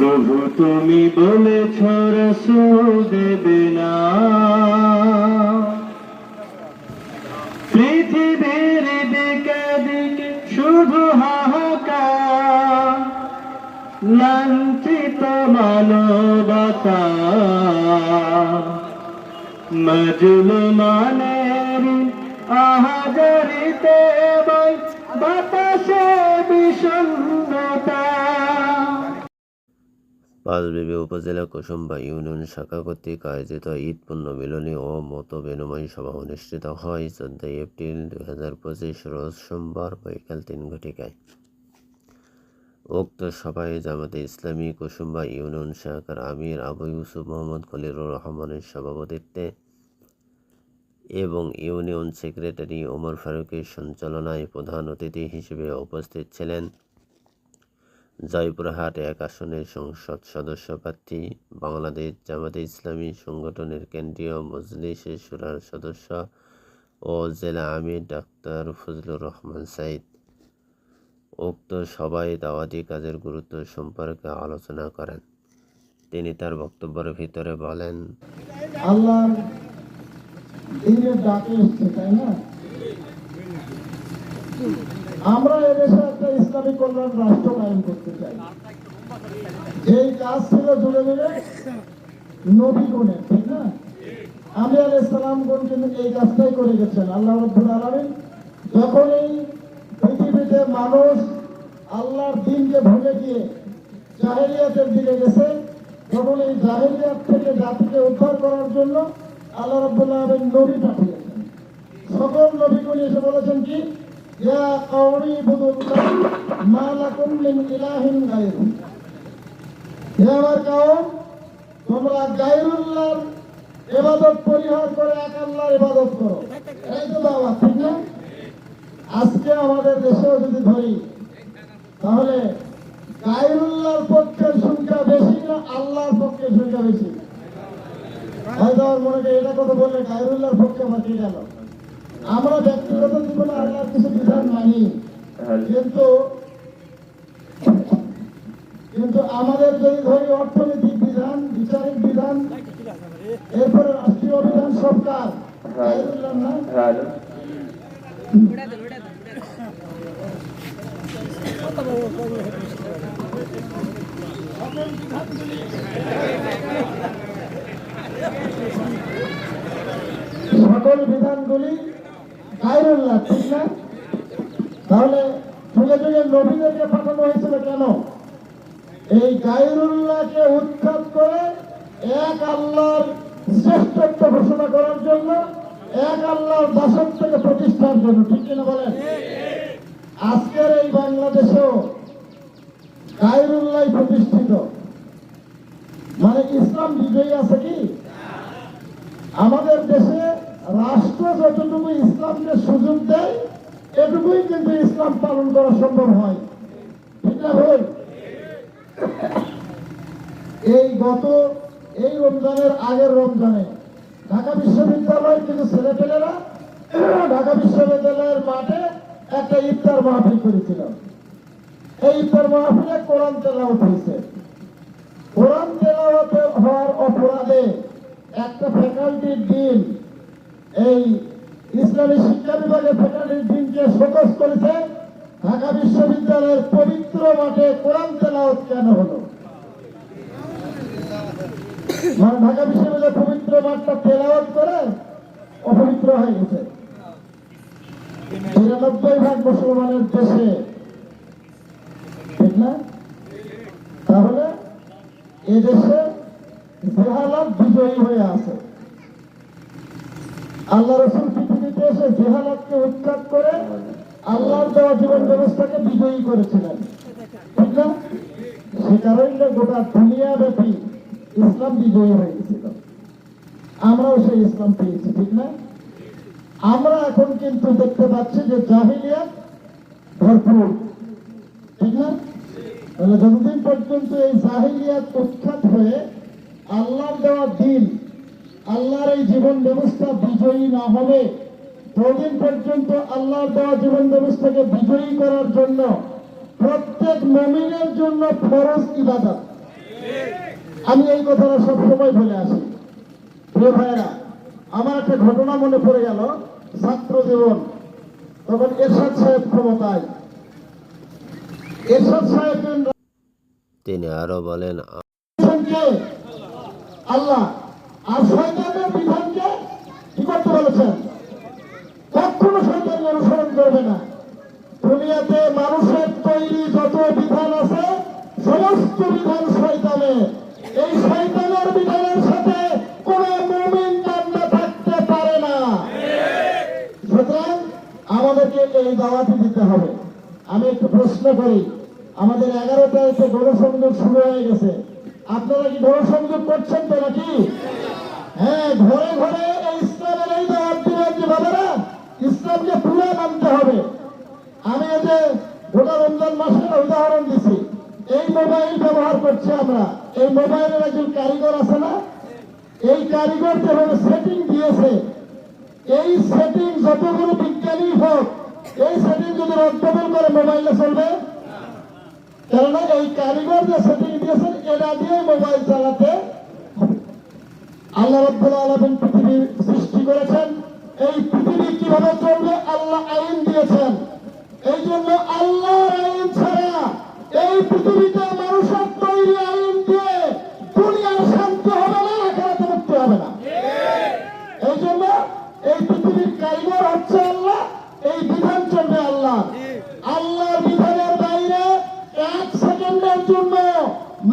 প্রভু তুমি বলেছ রাসূল দেবে না, পৃথিবীর দিকে দিকে শুধু হাহাকার, লাঞ্ছিত মানবতা, মাজলুমানের আহাজারিতে বাতাসে বিষণ্ণতা। পাঁচবিবি উপজেলা কুসুম্বা ইউনিয়ন শাখা কর্তৃক আয়োজিত ঈদ পুণ্যমিলনী ও মত বিনিময় সভা অনুষ্ঠিত হয় 14 এপ্রিল 2025 রোজ সোমবার বৈকাল 3 ঘটিকায়। উক্ত সভায় জামাতে ইসলামী কুসুম্বা ইউনিয়ন শাখার আমির আবু ইউসুফ মোহাম্মদ খলিলুর রহমানের সভাপতিত্বে এবং ইউনিয়ন সেক্রেটারি ওমর ফারুকের সঞ্চালনায় প্রধান অতিথি হিসেবে উপস্থিত ছিলেন জয়পুরহাট 1 আসনের সংসদ সদস্য প্রার্থী, বাংলাদেশ জামাতে ইসলামী সংগঠনের কেন্দ্রীয় মজলিসে শুরার সদস্য ও জেলা আমির ডাক্তার ফজলুর রহমান সাইদ। উক্ত সভায় দাওয়াতি কাজের গুরুত্ব সম্পর্কে আলোচনা করেন। তিনি তার বক্তব্যের ভিতরে বলেন, আল্লাহর দিনের ডাকে এসছে, তাই না? আমরা এদেশে একটা ইসলামী কল্যাণ রাষ্ট্র কায়েম করতে চাই। এই কাজ ছিল জুড়ে জুড়ে নবীগণের, ঠিক না? আম্বিয়া আলাইহিস সালামগণ কিন্তু এই কাজটাই করে গেছেন। আল্লাহ রাব্বুল আলামিন যখন এই পৃথিবীতে মানুষ আল্লাহর দ্বীনকে ভুলে গিয়ে জাহেলিয়াতের দিকে গেছে, তখন এই জাহেলিয়াত থেকে জাতিকে উদ্ধার করার জন্য আল্লাহ রাব্বুল আলামিন নবী পাঠিয়েছেন। সকল নবীগণ এসে বলেছেন কি, ইয়া কওমি ইবুদুল্লাহ মা লাকুম মিন ইলাহিন গায়রু। হে আমার কওম, তোমরা গায়রুল্লাহর ইবাদত পরিহার করে এক আল্লাহর ইবাদত করো। এই তো দাওয়াত, ঠিক না? আজকে আমাদের দেশেও যদি ধরি, তাহলে গায়রুল্লাহর পক্ষের সংখ্যা বেশি না আল্লাহর পক্ষের সংখ্যা বেশি? হয়তো আমার মনে হয় এটা কথা বললে গায়রুল্লাহর পক্ষে আমার কি গেল। আমরা ব্যক্তিগত জীবনে আল্লাহর কিছু বিধান মানি, কিন্তু আমাদের যদি ধরি অর্থনৈতিক বিধান, বিচারিক বিধান, এরপরে রাষ্ট্রীয় বিধান, সরকার গায়রুল্লাহ না। সকল বিধানগুলি গায়রুল্লাহ, ঠিক না? তাহলে যুগে যুগে নবীদেরকে পাঠানো হয়েছিল কেন? এই গায়রুল্লাহকে উৎখাত করে এক আল্লাহর শ্রেষ্ঠত্ব ঘোষণা করার জন্য, এক আল্লাহর দাসত্বকে প্রতিষ্ঠার জন্য, ঠিক কিনা বলেন? আজকের এই বাংলাদেশেও গায়রুল্লাহ প্রতিষ্ঠিত, মানে ইসলাম বিজয়ী আছে কি? আমাদের দেশে রাষ্ট্র যতটুকু ইসলামকে সুযোগ দেয়, এটুকুই কিন্তু ইসলাম পালন করা সম্ভব হয়, ঠিক না ভাই? এই রমজানের আগের রমজানে ঢাকা বিশ্ববিদ্যালয়ের কিছু ছেলেপেলেরা ঢাকা বিশ্ববিদ্যালয়ের মাঠে একটা ইফতার মাহফিল করেছিল। এই ইফতার মাহফিলে কোরআন তেলাওয়াত হয়েছে। কোরআন তেলাওয়াত হওয়ার অপরাধে একটা ফ্যাকাল্টির ডিন, এই ইসলামী শিক্ষা বিভাগের ফ্যাকাল্টির ডিনকে শোকজ করেছে। ঢাকা বিশ্ববিদ্যালয়ের পবিত্র মাঠে কোরআন তেলাওয়াত কেন হলো? মানে ঢাকা বিশ্ববিদ্যালয়ের পবিত্র মাঠটা তেলাওয়াত করে অপবিত্র হয়ে গেছে। ৯৯% মুসলমানের দেশে, ঠিক না? তাহলে এদেশে জেহালাত বিজয়ী হয়ে আছে। আল্লাহ রাসূল পৃথিবীতে এসে জেহালাতকে উৎখাত করে আল্লাহর দেওয়া জীবন ব্যবস্থাকে বিজয়ী করেছিলেন, ঠিক না? সে কারণে গোটা দুনিয়া ব্যাপী ইসলাম বিজয়ী হয়ে গেছিল। আমরাও সেই ইসলাম পেয়েছি, ঠিক না? আমরা এখন কিন্তু দেখতে পাচ্ছি যে জাহিলিয়াত ভরপুর, ঠিক না? তাহলে যতদিন পর্যন্ত এই জাহিলিয়াত উৎখাত হয়ে আল্লাহর দেওয়া দিন, আল্লাহর এই জীবন ব্যবস্থা বিজয়ী না হবে, ততদিন পর্যন্ত আল্লাহর দেওয়া জীবন ব্যবস্থাকে বিজয়ী করার জন্য প্রত্যেক মুমিনের জন্য ফরজ ইবাদত, আমি এই কথাটা সবসময় বলে আসি। প্রিয় ভাইয়েরা, আমার একটা ঘটনা মনে পড়ে গেল। ছাত্র জীবন, তখন এরশাদ সাহেব ক্ষমতায়। এরশাদ সাহেব তিনি আরো বলেন, কে? আল্লাহ। আর শয়তানের বিধানকে কি করতে বলেছেন? কখনো শয়তানকে অনুসরণ করবে না। দুনিয়াতে মানুষের তৈরি যত বিধান আছে সমস্ত বিধান শয়তানের। এই শয়তানের বিধানের সাথে কোন মুমিন জান্নাতে থাকতে পারে না। সুতরাং আমাদেরকে এই দাওয়াতি দিতে হবে। আমি একটু প্রশ্ন করি, আমাদের 11টায় গণসংযোগ শুরু হয়ে গেছে, আপনারা কি গণসংযোগ করছেন তো নাকি? হ্যাঁ, ঘরে ঘরে এই ইসলামের এই দাওয়াত দিবেন যে বাবারা ইসলামকে পুরো মানতে হবে। আমি এই যে গোটা রমজান মাসের উদাহরণ দিছি, এই মোবাইল ব্যবহার করছি আমরা, এই মোবাইলের একজন কারিগর আছে না, এই কারিগর যেভাবে সেটিং দিয়েছে, এই সেটিং যতগুলো বিজ্ঞানী হোক, এই সেটিং যদি রদ্দবল করে মোবাইলে চলবে? কেননা এই কারিগর যে সেটিং দিয়েছেন এটা দিয়ে মোবাইল চালাতে হবে। আল্লাহ রাব্বুল আলামিন পৃথিবী সৃষ্টি করেছেন, এই পৃথিবী কিভাবে চলবে আল্লাহ আইন দিয়েছেন। এই জন্য আল্লাহর আইন ছাড়া এই পৃথিবীতে মানুষের তৈরি আইন দিয়ে দুনিয়ার শান্তি হবে না, আখিরাতে মুক্তি হবে না। এই জন্য এই পৃথিবীর কারিগর হচ্ছে আল্লাহ, এই বিধান চলবে আল্লাহ। আল্লাহর বিধানের বাইরে এক সেকেন্ডের জন্য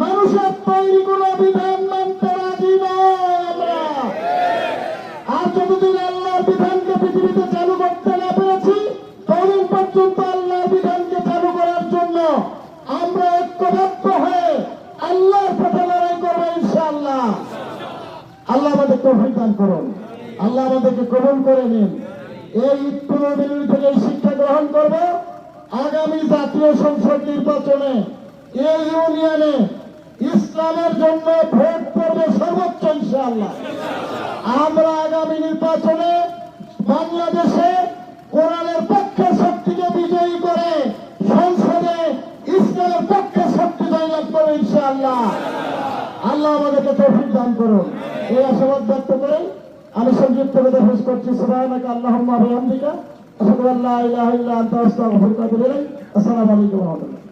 মানুষের তৈরি কোনো বিধান মানতে রাজি নয় আমরা। আর যতদিন আল্লাহর বিধানকে পৃথিবীতে চালু করতে না পেরেছি, ততদিন পর্যন্ত আল্লাহর বিধানকে চালু করার জন্য আমরা ঐক্যবদ্ধ হয়ে আল্লাহর পথে লড়াই করবো ইনশাআল্লাহ। আল্লাহ আমাদের তৌফিক দান করুন, আল্লাহ আমাদেরকে কবুল করে নিন। এই ঈদ-উল-ফিতর থেকে এই শিক্ষা গ্রহণ করব, আগামী জাতীয় সংসদ নির্বাচনে এই ইউনিয়নে ইসলামের জন্য ভোট করবে সর্বোচ্চ ইনশাআল্লাহ। আমরা আগামী নির্বাচনে বাংলাদেশে কোরআনের পক্ষে শক্তিকে বিজয়ী করে সংসদে ইসলামের পক্ষে শক্তি জয়লাভ করবে ইনশাআল্লাহ। আল্লাহ আমাদেরকে তৌফিক দান করুন। এই আশাবাদ ব্যক্ত করে আমি সংক্ষিপ্ত কথা শেষ করছি। সুবহানাকা আল্লাহুম্মা ওয়া বিহামদিকা আশহাদু আল্লা ইলাহা ইল্লা আনতা আস্তাগফিরুকা ওয়া আতুবু ইলাইক। আসসালামু আলাইকুম ওয়া রাহমাতুল্লাহ।